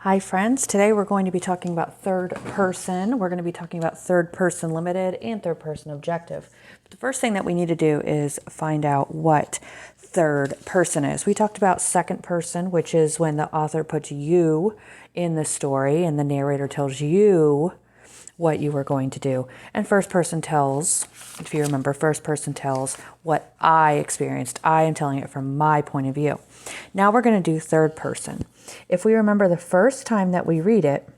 Hi friends, today we're going to be talking about third person. We're going to be talking about third person limited and third person objective. But the first thing that we need to do is find out what third person is. We talked about second person, which is when the author puts you in the story and the narrator tells you what you were going to do. And first person tells, if you remember, first person tells what I experienced. I am telling it from my point of view. Now we're going to do third person. If we remember the first time that we read it,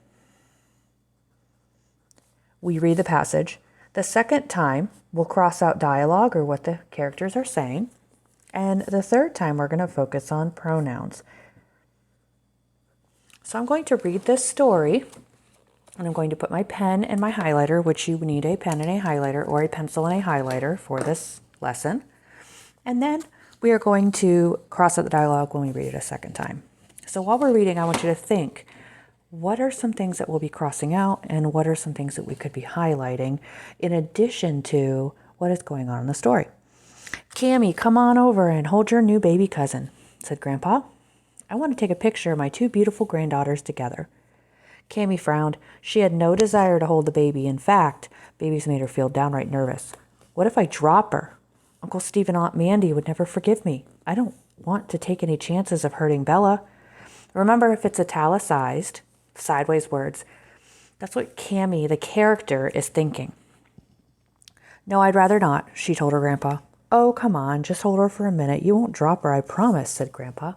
we read the passage. The second time, we'll cross out dialogue or what the characters are saying. And the third time, we're going to focus on pronouns. So I'm going to read this story, and I'm going to put my pen and my highlighter, which you need a pen and a highlighter or a pencil and a highlighter for this lesson. And then we are going to cross out the dialogue when we read it a second time. So while we're reading, I want you to think, what are some things that we'll be crossing out and what are some things that we could be highlighting in addition to what is going on in the story? Cammie, come on over and hold your new baby cousin, said Grandpa. I want to take a picture of my two beautiful granddaughters together. Cammie frowned. She had no desire to hold the baby. In fact, babies made her feel downright nervous. What if I drop her? Uncle Steve and Aunt Mandy would never forgive me. I don't want to take any chances of hurting Bella. Remember, if it's italicized, sideways words, that's what Cammie, the character, is thinking. No, I'd rather not, she told her Grandpa. Oh, come on, just hold her for a minute. You won't drop her, I promise, said Grandpa.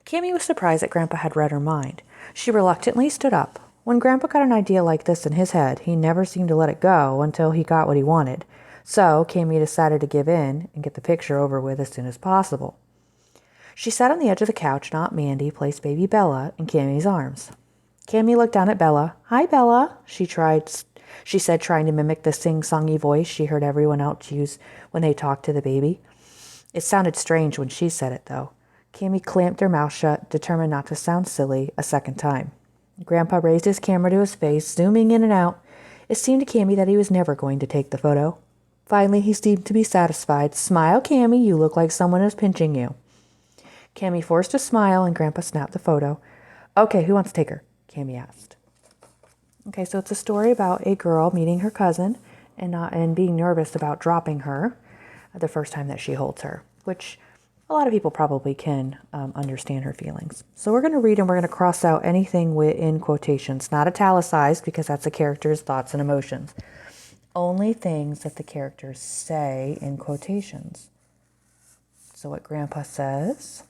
Cammie was surprised that Grandpa had read her mind. She reluctantly stood up. When Grandpa got an idea like this in his head, he never seemed to let it go until he got what he wanted. So Cammie decided to give in and get the picture over with as soon as possible. She sat on the edge of the couch and Aunt Mandy placed baby Bella in Cammie's arms. Cammie looked down at Bella. Hi, Bella, she said, trying to mimic the sing-songy voice she heard everyone else use when they talked to the baby. It sounded strange when she said it, though. Cammie clamped her mouth shut, determined not to sound silly a second time. Grandpa raised his camera to his face, zooming in and out. It seemed to Cammie that he was never going to take the photo. Finally, he seemed to be satisfied. Smile, Cammie, you look like someone is pinching you. Cammie forced a smile, and Grandpa snapped the photo. Okay, who wants to take her? Cammie asked. Okay, so it's a story about a girl meeting her cousin and being nervous about dropping her the first time that she holds her, which a lot of people probably can understand her feelings. So we're going to read and we're going to cross out anything in quotations, not italicized because that's the character's thoughts and emotions. Only things that the characters say in quotations. So what Grandpa says.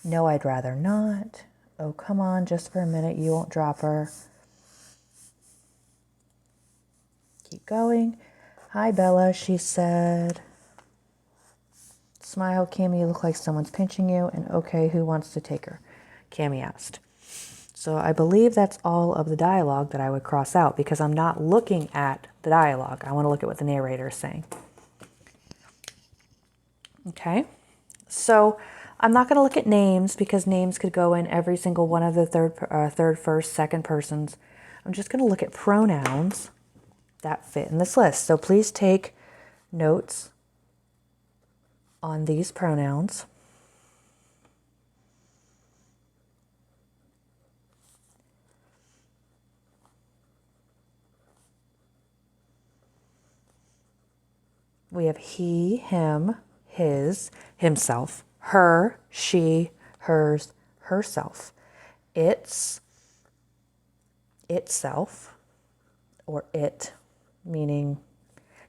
No, I'd rather not. Oh, come on, just for a minute. You won't drop her. Keep going. Hi, Bella, she said. Smile, Cammie, you look like someone's pinching you. And okay, who wants to take her? Cammie asked. So I believe that's all of the dialogue that I would cross out because I'm not looking at the dialogue. I want to look at what the narrator is saying. Okay, so I'm not going to look at names because names could go in every single one of the third, first, second persons. I'm just going to look at pronouns that fit in this list. So please take notes on these pronouns. We have he, him, his, himself, her, she, hers, herself. It's, itself, or it, meaning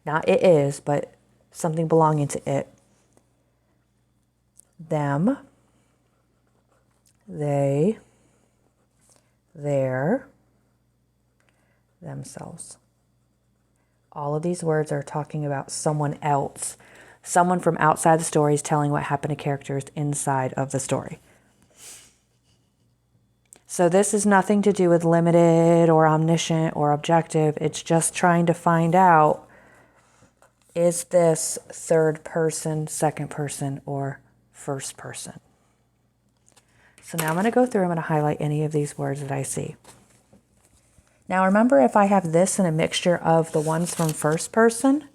not it is, but something belonging to it. Them, they, their, themselves. All of these words are talking about someone else. Someone from outside the story is telling what happened to characters inside of the story. So this is nothing to do with limited or omniscient or objective. It's just trying to find out, is this third person, second person, or first person? So now I'm going to go through, I'm going to highlight any of these words that I see. Now remember, if I have this in a mixture of the ones from first person,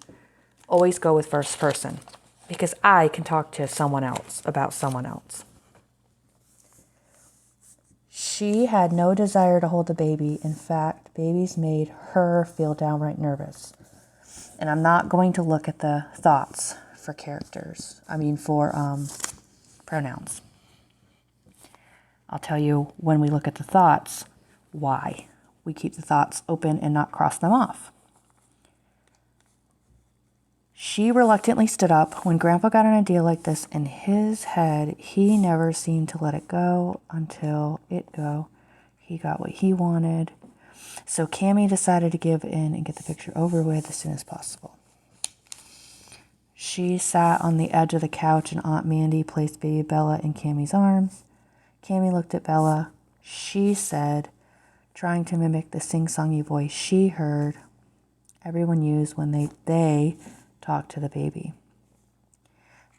always go with first person because I can talk to someone else about someone else. She had no desire to hold the baby. In fact, babies made her feel downright nervous. And I'm not going to look at the thoughts for for pronouns. I'll tell you when we look at the thoughts, why. We keep the thoughts open and not cross them off. She reluctantly stood up. When Grandpa got an idea like this in his head, he never seemed to let it go until he got what he wanted. So Cammie decided to give in and get the picture over with as soon as possible. She sat on the edge of the couch and Aunt Mandy placed baby Bella in Cammie's arms. Cammie looked at Bella. She said, trying to mimic the sing-songy voice she heard everyone use when they talked to the baby.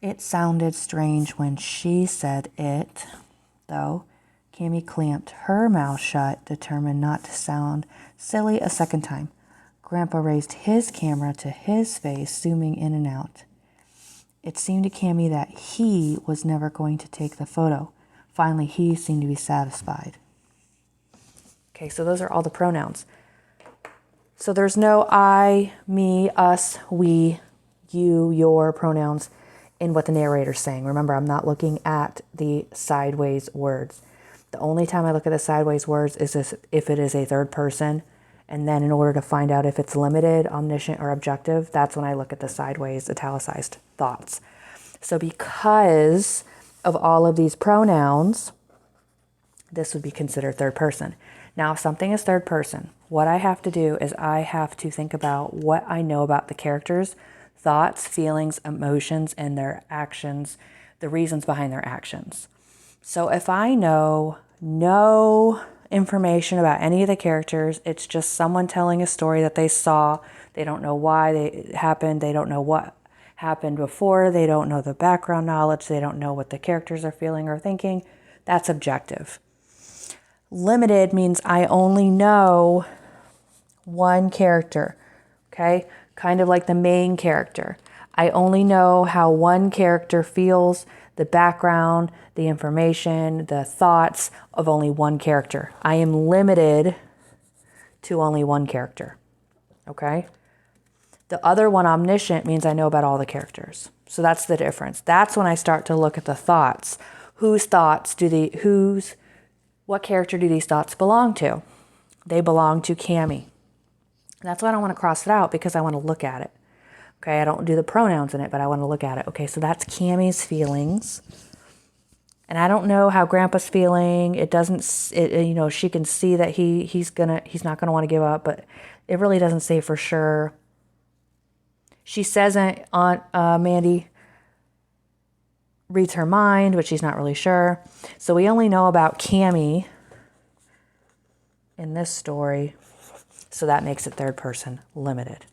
It sounded strange when she said it, though. Cammie clamped her mouth shut, determined not to sound silly a second time. Grandpa raised his camera to his face, zooming in and out. It seemed to Cammie that he was never going to take the photo. Finally, he seemed to be satisfied. Okay, so those are all the pronouns. So there's no I, me, us, we, you, your pronouns in what the narrator's saying. Remember, I'm not looking at the sideways words. The only time I look at the sideways words is if it is a third person. And then in order to find out if it's limited, omniscient, or objective, that's when I look at the sideways italicized thoughts. So because of all of these pronouns, this would be considered third person. Now, if something is third person, what I have to do is I have to think about what I know about the characters, thoughts, feelings, emotions, and their actions, the reasons behind their actions. So if I know no information about any of the characters, it's just someone telling a story that they saw, they don't know why it happened, they don't know what happened before, they don't know the background knowledge, they don't know what the characters are feeling or thinking, that's objective. Limited means I only know one character, okay? Kind of like the main character. I only know how one character feels, the background, the information, the thoughts of only one character. I am limited to only one character, okay? The other one, omniscient, means I know about all the characters. So that's the difference. That's when I start to look at the thoughts. What character do these thoughts belong to? They belong to Cammie. That's why I don't want to cross it out, because I want to look at it. Okay, I don't do the pronouns in it, but I want to look at it. Okay, so that's Cammie's feelings. And I don't know how Grandpa's feeling. She can see that he's not gonna want to give up, but it really doesn't say for sure. She says Aunt Mandy reads her mind, but she's not really sure. So we only know about Cammie in this story, so that makes it third person limited.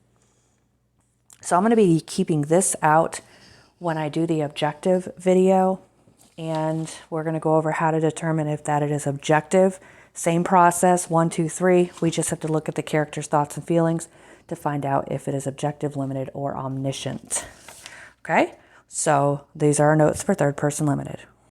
So I'm going to be keeping this out when I do the objective video, and we're going to go over how to determine if that it is objective. Same process, 1, 2, 3. We just have to look at the character's thoughts and feelings to find out if it is objective, limited, or omniscient. Okay? So these are our notes for third person limited.